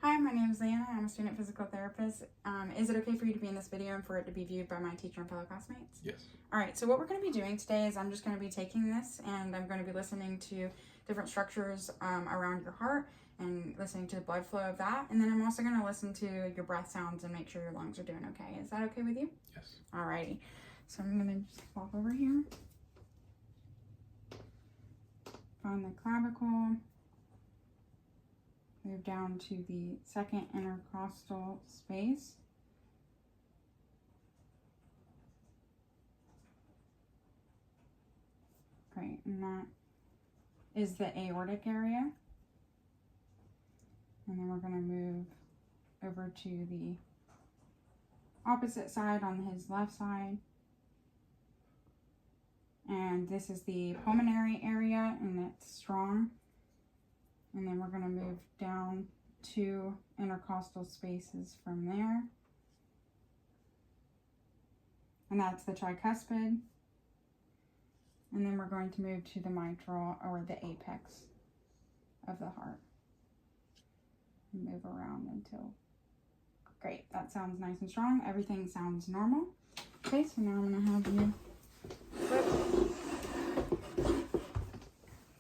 Hi, my name is Leanna. I'm a student physical therapist. Is it okay for you to be in this video and for it to be viewed by my teacher and fellow classmates? Yes. Alright, so what we're going to be doing today is I'm just going to be taking this and I'm going to be listening to different structures around your heart and listening to the blood flow of that. And then I'm also going to listen to your breath sounds and make sure your lungs are doing okay. Is that okay with you? Yes. Alrighty. So I'm going to just walk over here. Find the clavicle. Move down to the second intercostal space. Great, and that is the aortic area. And then we're going to move over to the opposite side on his left side. And this is the pulmonary area, and it's strong. And then we're going to move down 2 intercostal spaces from there. And that's the tricuspid. And then we're going to move to the mitral, or the apex of the heart. And move around until... Great, that sounds nice and strong. Everything sounds normal. Okay, so now I'm going to have you flip.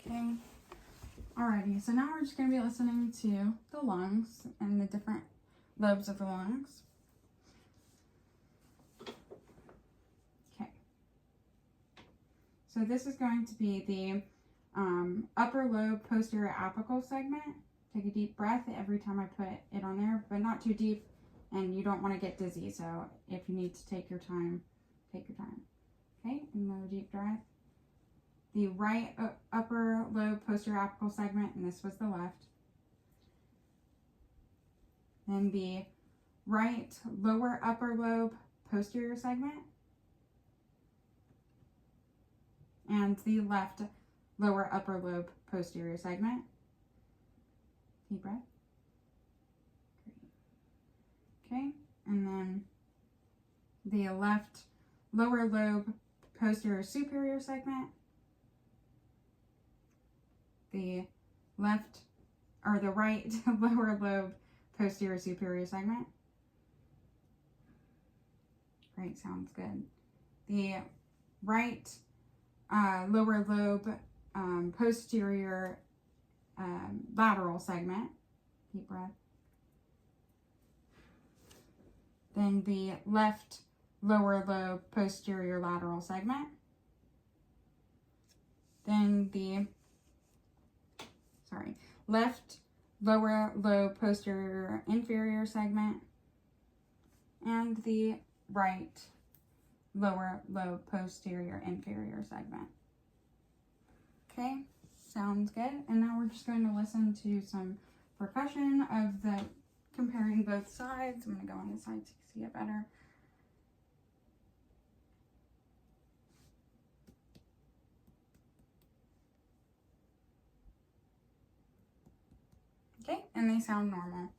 Okay. Alrighty, so now we're just going to be listening to the lungs and the different lobes of the lungs. Okay. So this is going to be the upper lobe posterior apical segment. Take a deep breath every time I put it on there, but not too deep, and you don't want to get dizzy, so if you need to take your time, take your time. Okay, another deep breath. The right upper lobe posterior apical segment, and this was the left. Then the right lower upper lobe posterior segment. And the left lower upper lobe posterior segment. Deep breath. Great. Okay, and then the left lower lobe posterior superior segment. The left, or the right lower lobe posterior superior segment. Great, sounds good. The right lower lobe posterior lateral segment. Deep breath. Then the left lower lobe posterior lateral segment. Then the left lower lobe posterior inferior segment, and the right lower lobe posterior inferior segment. Okay, sounds good. And now we're just going to listen to some percussion of the comparing both sides. I'm going to go on this side so you can see it better. Okay, and they sound normal.